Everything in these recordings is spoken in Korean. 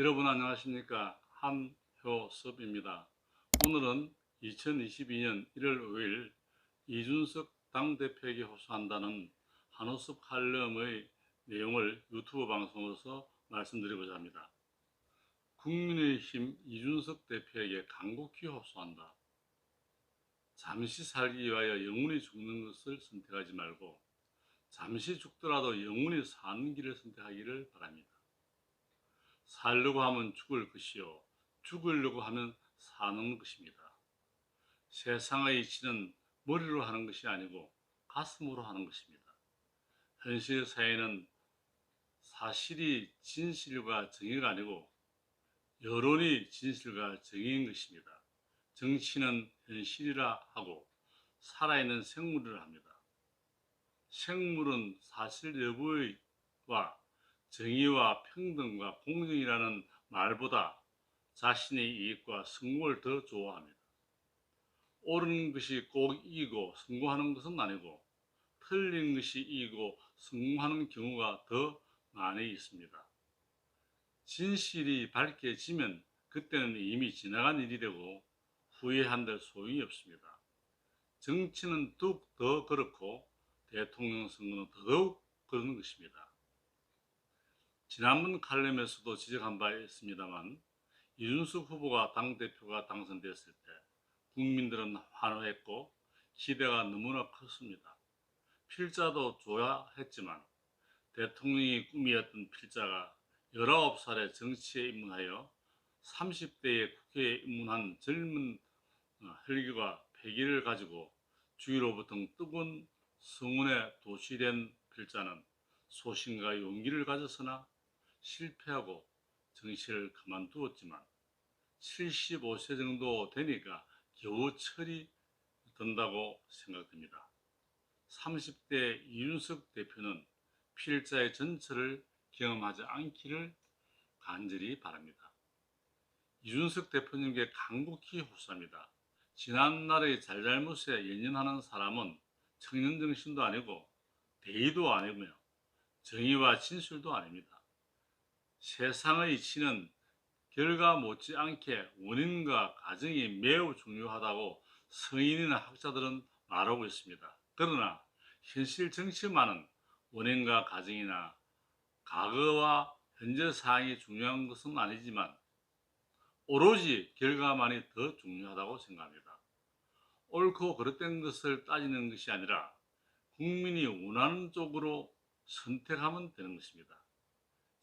여러분 안녕하십니까? 한효섭입니다. 오늘은 2022년 1월 5일 이준석 당대표에게 호소한다는 한효섭 칼럼의 내용을 유튜브 방송으로서 말씀드리고자 합니다. 국민의힘 이준석 대표에게 간곡히 호소한다. 잠시 살기 위하여 영원히 죽는 것을 선택하지 말고 잠시 죽더라도 영원히 사는 길을 선택하기를 바랍니다. 살려고 하면 죽을 것이요 죽으려고 하면 사는 것입니다. 세상의 이치는 머리로 하는 것이 아니고 가슴으로 하는 것입니다. 현실 사회는 사실이 진실과 정의가 아니고 여론이 진실과 정의인 것입니다. 정치는 현실이라 하고 살아있는 생물이라 합니다. 생물은 사실 여부와 정의와 평등과 공정이라는 말보다 자신의 이익과 성공을 더 좋아합니다. 옳은 것이 꼭 이기고 성공하는 것은 아니고 틀린 것이 이기고 성공하는 경우가 더 많이 있습니다. 진실이 밝혀지면 그때는 이미 지나간 일이 되고 후회한들 소용이 없습니다. 정치는 더욱 더 그렇고 대통령 선거는 더더욱 그런 것입니다. 지난번 칼럼에서도 지적한 바 있습니다만 이준석 후보가 당대표가 당선됐을 때 국민들은 환호했고 기대가 너무나 컸습니다. 필자도 좋아했지만 대통령이 꿈이었던 필자가 19살에 정치에 입문하여 30대에 국회에 입문한 젊은 혈기와 패기를 가지고 주위로부터 뜨거운 성원에 도취된 필자는 소신과 용기를 가졌으나 실패하고 정치를 그만두었지만 75세 정도 되니까 겨우 철이 든다고 생각됩니다. 30대 이준석 대표는 필자의 전철을 경험하지 않기를 간절히 바랍니다. 이준석 대표님께 간곡히 호소합니다. 지난날의 잘잘못에 연연하는 사람은 청년정신도 아니고 대의도 아니며 정의와 진실도 아닙니다. 세상의 이치는 결과 못지않게 원인과 과정이 매우 중요하다고 성인이나 학자들은 말하고 있습니다. 그러나 현실 정치만은 원인과 과정이나 과거와 현재 사항이 중요한 것은 아니지만 오로지 결과만이 더 중요하다고 생각합니다. 옳고 그릇된 것을 따지는 것이 아니라 국민이 원하는 쪽으로 선택하면 되는 것입니다.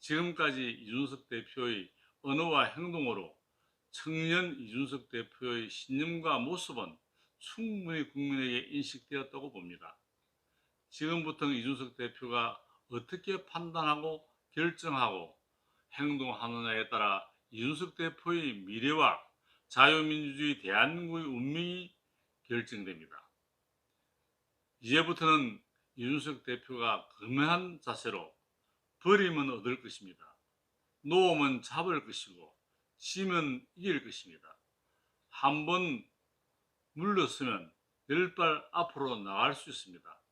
지금까지 이준석 대표의 언어와 행동으로 청년 이준석 대표의 신념과 모습은 충분히 국민에게 인식되었다고 봅니다. 지금부터 이준석 대표가 어떻게 판단하고 결정하고 행동하느냐에 따라 이준석 대표의 미래와 자유민주주의 대한민국의 운명이 결정됩니다. 이제부터는 이준석 대표가 겸허한 자세로 버리면 얻을 것입니다. 놓으면 잡을 것이고 지면 이길 것입니다. 한번 물러서면 10발 앞으로 나갈 수 있습니다.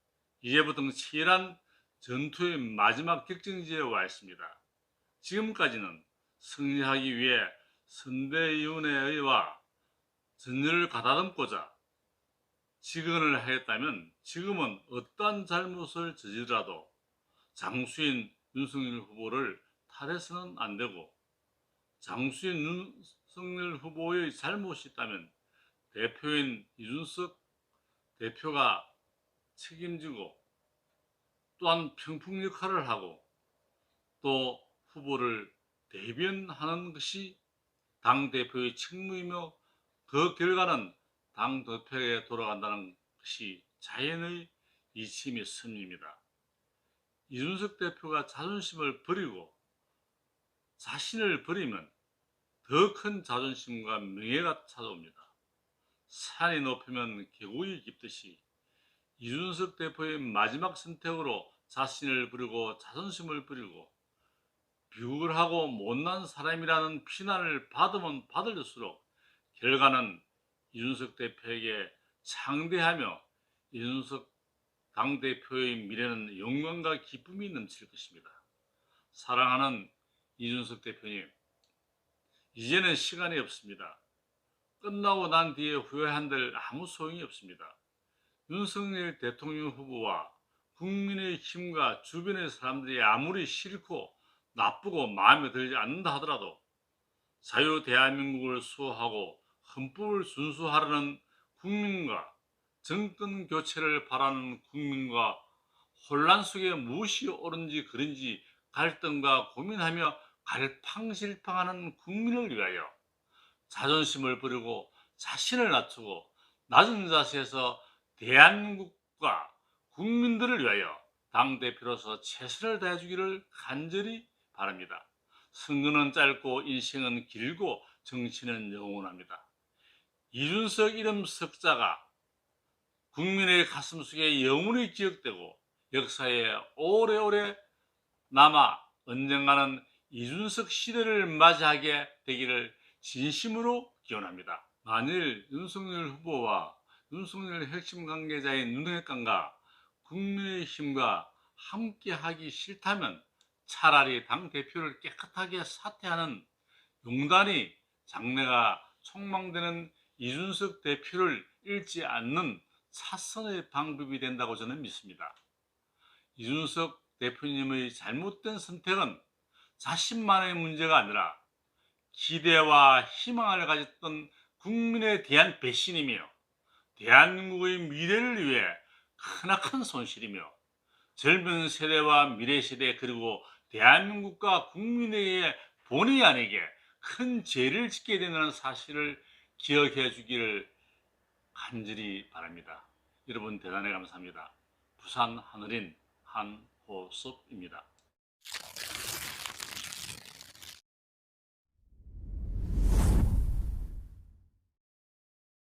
이제부터는 치열한 전투의 마지막 격정지에 와 있습니다. 지금까지는 승리하기 위해 선대위원회와 전열을 가다듬고자 지근을 하였다면 지금은 어떠한 잘못을 저지르라도 장수인 윤석열 후보를 탓해서는 안 되고 장수인 윤석열 후보의 잘못이 있다면 대표인 이준석 대표가 책임지고 또한 평풍 역할을 하고 또 후보를 대변하는 것이 당대표의 책무이며 그 결과는 당대표에게 돌아간다는 것이 자연의 이치이며 섭리입니다. 이준석 대표가 자존심을 버리고 자신을 버리면 더 큰 자존심과 명예가 찾아옵니다. 산이 높으면 계곡이 깊듯이 이준석 대표의 마지막 선택으로 자신을 버리고 자존심을 버리고 비굴하고 못난 사람이라는 비난을 받으면 받을수록 결과는 이준석 대표에게 창대하며 이준석 당대표의 미래는 영광과 기쁨이 넘칠 것입니다. 사랑하는 이준석 대표님, 이제는 시간이 없습니다. 끝나고 난 뒤에 후회한들 아무 소용이 없습니다. 윤석열 대통령 후보와 국민의힘과 주변의 사람들이 아무리 싫고 나쁘고 마음에 들지 않는다 하더라도 자유 대한민국을 수호하고 헌법을 준수하려는 국민과 정권 교체를 바라는 국민과 혼란 속에 무엇이 옳은지 그른지 갈등과 고민하며 갈팡질팡하는 국민을 위하여 자존심을 버리고 자신을 낮추고 낮은 자세에서 대한민국과 국민들을 위하여 당대표로서 최선을 다해주기를 간절히 바랍니다. 선거는 짧고 인생은 길고 정치는 영원합니다. 이준석 이름 석자가 국민의 가슴속에 영원히 기억되고 역사에 오래오래 남아 언젠가는 이준석 시대를 맞이하게 되기를 진심으로 기원합니다. 만일 윤석열 후보와 윤석열 핵심 관계자의 윤핵관과 국민의힘과 함께하기 싫다면 차라리 당대표를 깨끗하게 사퇴하는 용단이 장래가 촉망되는 이준석 대표를 잃지 않는 차선의 방법이 된다고 저는 믿습니다. 이준석 대표님의 잘못된 선택은 자신만의 문제가 아니라 기대와 희망을 가졌던 국민에 대한 배신이며 대한민국의 미래를 위해 크나큰 손실이며 젊은 세대와 미래 세대 그리고 대한민국과 국민에게 본의 아니게 큰 죄를 짓게 된다는 사실을 기억해 주기를 간절히 바랍니다. 여러분 대단히 감사합니다. 부산 하늘인 한호섭입니다.